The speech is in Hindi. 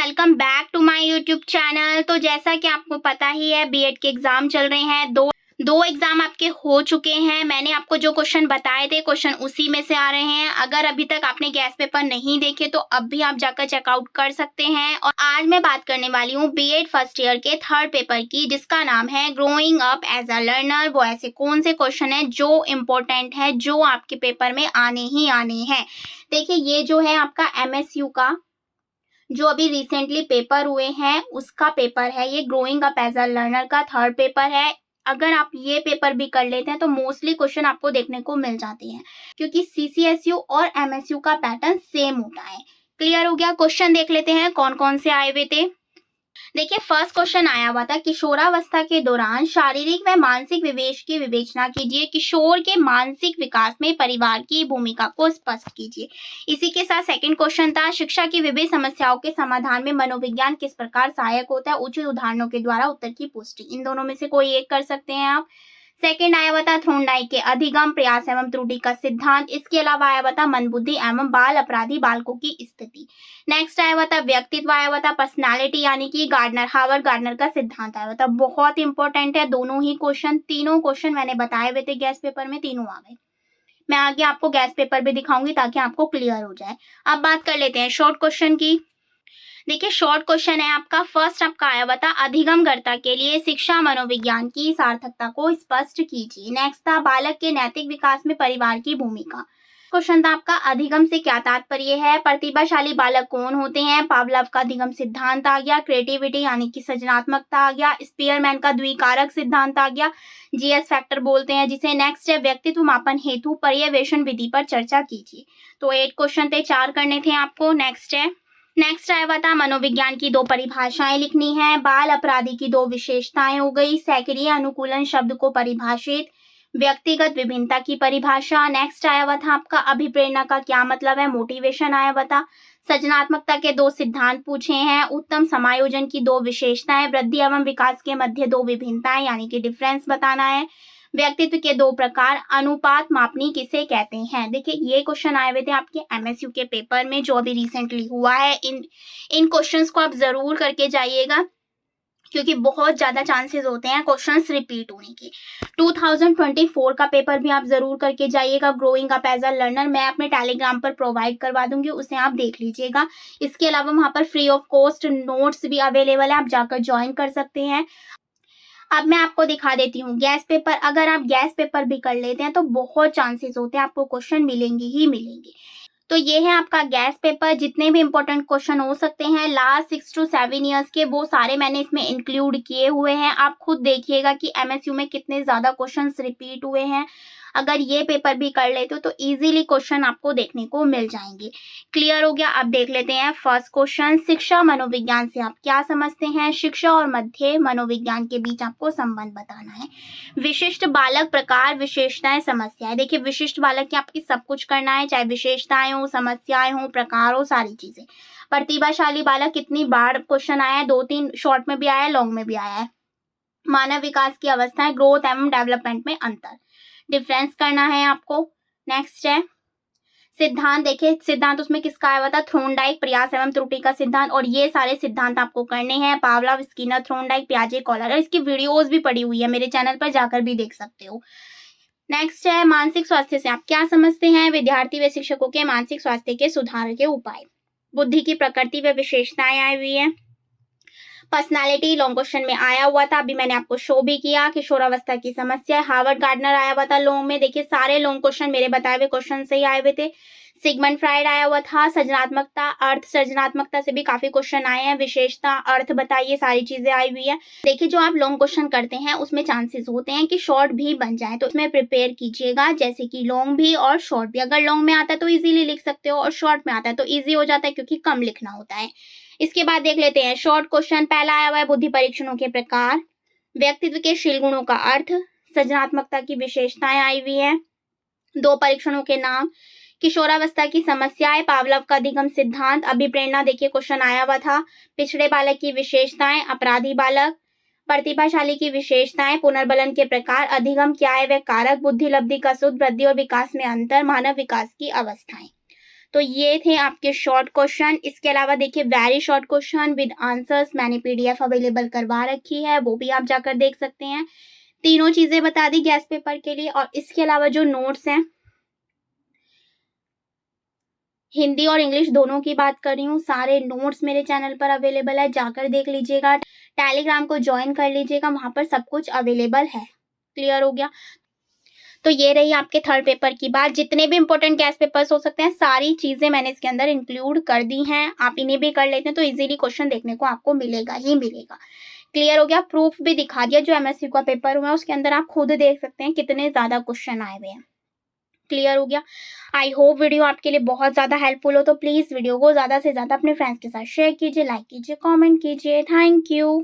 Welcome back to my YouTube channel. तो जैसा कि आपको पता ही है बीएड के एग्जाम चल रहे हैं। दो एग्जाम आपके हो चुके हैं। मैंने आपको जो क्वेश्चन बताए थे क्वेश्चन उसी में से आ रहे हैं। अगर अभी तक आपने गैस पेपर नहीं देखे तो अब भी आप जाकर चेकआउट कर सकते हैं। और आज मैं बात करने वाली हूँ बीएड फर्स्ट ईयर के थर्ड पेपर की, जिसका नाम है growing up as a learner. वो ऐसे कौन से क्वेश्चन है जो इम्पोर्टेंट है, जो आपके पेपर में आने ही आने हैं। देखिए, ये जो है आपका एमएसयू का जो अभी रिसेंटली पेपर हुए हैं उसका पेपर है। ये growing up as a learner का थर्ड पेपर है। अगर आप ये पेपर भी कर लेते हैं तो मोस्टली क्वेश्चन आपको देखने को मिल जाते हैं, क्योंकि सीसीएसयू और एमएसयू का पैटर्न सेम होता है। क्लियर हो गया? क्वेश्चन देख लेते हैं कौन कौन से आए हुए थे। देखिए, फर्स्ट क्वेश्चन आया हुआ था, किशोरावस्था के दौरान शारीरिक व मानसिक विवेक की विवेचना कीजिए। किशोर के मानसिक विकास में परिवार की भूमिका को स्पष्ट कीजिए। इसी के साथ सेकंड क्वेश्चन था, शिक्षा की विभिन्न समस्याओं के समाधान में मनोविज्ञान किस प्रकार सहायक होता है। उचित उदाहरणों के द्वारा उत्तर की पुष्टि। इन दोनों में से कोई एक कर सकते हैं आप। सेकेंड आया हुआ था थ्रोनडाइक के अधिगम, प्रयास एवं त्रुटि का सिद्धांत। इसके अलावा आया हुआ था मंदबुद्धि एवं बाल अपराधी बालकों की स्थिति। नेक्स्ट आया हुआ था व्यक्तित्व, आया हुआ था पर्सनालिटी, यानी कि गार्डनर, हावर्ड गार्डनर का सिद्धांत आया हुआ था। बहुत इंपॉर्टेंट है दोनों ही क्वेश्चन। तीनों क्वेश्चन मैंने बताए हुए थे गैस पेपर में, तीनों आ गए। मैं आगे आपको गैस पेपर भी दिखाऊंगी ताकि आपको क्लियर हो जाए। अब बात कर लेते हैं शॉर्ट क्वेश्चन की। देखिए, शॉर्ट क्वेश्चन है आपका। फर्स्ट आपका आया हुआ था अधिगमकर्ता के लिए शिक्षा मनोविज्ञान की सार्थकता को स्पष्ट कीजिए। नेक्स्ट था बालक के नैतिक विकास में परिवार की भूमिका। क्वेश्चन था आपका अधिगम से क्या तात्पर्य है। प्रतिभाशाली बालक कौन होते हैं। पावलोव का अधिगम सिद्धांत आ गया। क्रिएटिविटी यानी कि सृजनात्मकता आ गया। स्पीयरमैन का द्विकारक सिद्धांत आ गया, जीएस फैक्टर बोलते हैं जिसे। नेक्स्ट है व्यक्तित्व मापन हेतु पर्यवेक्षण विधि पर चर्चा कीजिए। तो 8 क्वेश्चन थे, 4 करने थे आपको। नेक्स्ट आया हुआ था मनोविज्ञान की 2 परिभाषाएं लिखनी है। बाल अपराधी की 2 विशेषताएं हो गई। सैकड़ीय अनुकूलन शब्द को परिभाषित, व्यक्तिगत विभिन्नता की परिभाषा। नेक्स्ट आया हुआ था आपका अभिप्रेरणा का क्या मतलब है, मोटिवेशन आया हुआ था। सृजनात्मकता के 2 सिद्धांत पूछे हैं। उत्तम समायोजन की 2 विशेषताएं, वृद्धि एवं विकास के मध्य 2 विभिन्नताएं यानी कि डिफरेंस बताना है। व्यक्तित्व के 2 प्रकार, अनुपात मापनी किसे कहते हैं। देखिए, ये क्वेश्चन आए हुए थे आपके एमएसयू के पेपर में जो अभी रिसेंटली हुआ है। इन क्वेश्चंस को आप जरूर करके जाइएगा, क्योंकि बहुत ज्यादा चांसेस होते हैं क्वेश्चंस रिपीट होने के। 2024 का पेपर भी आप जरूर करके जाइएगा, growing up as a learner. मैं अपने टेलीग्राम पर प्रोवाइड करवा दूंगी, उसे आप देख लीजिएगा। इसके अलावा वहां पर फ्री ऑफ कॉस्ट नोट्स भी अवेलेबल है, आप जाकर ज्वाइन कर सकते हैं। अब मैं आपको दिखा देती हूँ गैस पेपर। अगर आप गैस पेपर भी कर लेते हैं तो बहुत चांसेस होते हैं आपको क्वेश्चन मिलेंगे ही मिलेंगे। तो ये है आपका गैस पेपर। जितने भी इंपॉर्टेंट क्वेश्चन हो सकते हैं लास्ट 6 to 7 ईयर्स के, वो सारे मैंने इसमें इंक्लूड किए हुए हैं। आप खुद देखिएगा कि एमएसयू में कितने ज्यादा क्वेश्चंस रिपीट हुए हैं। अगर ये पेपर भी कर लेते हो तो इजीली क्वेश्चन आपको देखने को मिल जाएंगे। क्लियर हो गया? अब देख लेते हैं फर्स्ट क्वेश्चन। शिक्षा मनोविज्ञान से आप क्या समझते हैं। शिक्षा और मध्य मनोविज्ञान के बीच आपको संबंध बताना है। विशिष्ट बालक प्रकार, विशेषताएं, समस्याएं। देखिए, विशिष्ट बालक की आपकी सब कुछ करना है, चाहे विशेषताएं हो, समस्याएं हो, प्रकार हो, सारी चीजें। प्रतिभाशाली बालक कितनी बार क्वेश्चन आया है, 2-3 शॉर्ट में भी आया है, लॉन्ग में भी आया है। मानव विकास की अवस्थाएं, ग्रोथ एवं डेवलपमेंट में अंतर, डिफरेंस करना है आपको। नेक्स्ट है सिद्धांत। देखिए, सिद्धांत उसमें किसका आया हुआ था, थ्रोनडाइक, प्रयास एवं त्रुटि का सिद्धांत। और ये सारे सिद्धांत आपको करने हैं, पावलोव, स्किनर, थ्रोनडाइक, पियाजे, कॉलर। और इसकी वीडियोस भी पड़ी हुई है, मेरे चैनल पर जाकर भी देख सकते हो। नेक्स्ट है मानसिक स्वास्थ्य से आप क्या समझते हैं। विद्यार्थी व शिक्षकों के मानसिक स्वास्थ्य के सुधार के उपाय। बुद्धि की प्रकृति व विशेषताएं आई हुई है। पर्सनालिटी लॉन्ग क्वेश्चन में आया हुआ था, अभी मैंने आपको शो भी किया। किशोरावस्था की समस्या, हार्वर्ड गार्डनर आया हुआ था लॉन्ग में। देखिए, सारे लॉन्ग क्वेश्चन मेरे बताए हुए क्वेश्चन से ही आए हुए थे। सिगमंड फ्राइड आया हुआ था। सृजनात्मकता, अर्थ, सृजनात्मकता से भी काफी क्वेश्चन आए हैं। विशेषता, अर्थ बताइए, सारी चीजें आई हुई है। देखिए, जो आप लॉन्ग क्वेश्चन करते हैं उसमें चांसेस होते हैं कि शॉर्ट भी बन जाए, तो इसमें प्रिपेयर कीजिएगा, जैसे कि लॉन्ग भी और शॉर्ट भी। अगर लॉन्ग में आता है तो इजीली लिख सकते हो, और शॉर्ट में आता है तो इजी हो जाता है क्योंकि कम लिखना होता है। इसके बाद देख लेते हैं शॉर्ट क्वेश्चन। पहला आया हुआ है बुद्धि परीक्षणों के प्रकार, व्यक्तित्व के शील गुणों का अर्थ, सृजनात्मकता की विशेषताएं आई हुई है। 2 परीक्षणों के नाम, किशोरावस्था की समस्याएं, पावलोव का अधिगम सिद्धांत, अभिप्रेरणा। देखिए, क्वेश्चन आया हुआ था। पिछड़े बालक की विशेषताएं, अपराधी बालक, प्रतिभाशाली की विशेषताएं, पुनर्बलन के प्रकार, अधिगम क्या है वह कारक, बुद्धि लब्धि का सूत्र, वृद्धि और विकास में अंतर, मानव विकास की अवस्थाएं। तो ये थे आपके शॉर्ट क्वेश्चन। इसके अलावा देखिए very short question with answers मैंने पीडीएफ अवेलेबल करवा रखी है, वो भी आप जाकर देख सकते हैं। तीनों चीजें बता दी गैस पेपर के लिए। और इसके अलावा जो नोट्स हैं, हिंदी और इंग्लिश दोनों की बात कर रही हूँ, सारे नोट्स मेरे चैनल पर अवेलेबल है, जाकर देख लीजिएगा। टेलीग्राम को ज्वाइन कर लीजिएगा, वहां पर सब कुछ अवेलेबल है। क्लियर हो गया? तो ये रही आपके थर्ड पेपर की बात। जितने भी इंपॉर्टेंट गैस पेपर्स हो सकते हैं, सारी चीजें मैंने इसके अंदर इंक्लूड कर दी हैं। आप इन्हें भी कर लेते हैं तो इजीली क्वेश्चन देखने को आपको मिलेगा ही मिलेगा। क्लियर हो गया? प्रूफ भी दिखा दिया। जो एमएससी का पेपर हुआ है उसके अंदर आप खुद देख सकते हैं कितने ज्यादा क्वेश्चन आए हुए हैं। क्लियर हो गया? आई होप वीडियो आपके लिए बहुत ज्यादा हेल्पफुल हो। तो प्लीज वीडियो को ज्यादा से ज्यादा अपने फ्रेंड्स के साथ शेयर कीजिए, लाइक कीजिए, कमेंट कीजिए। Thank you.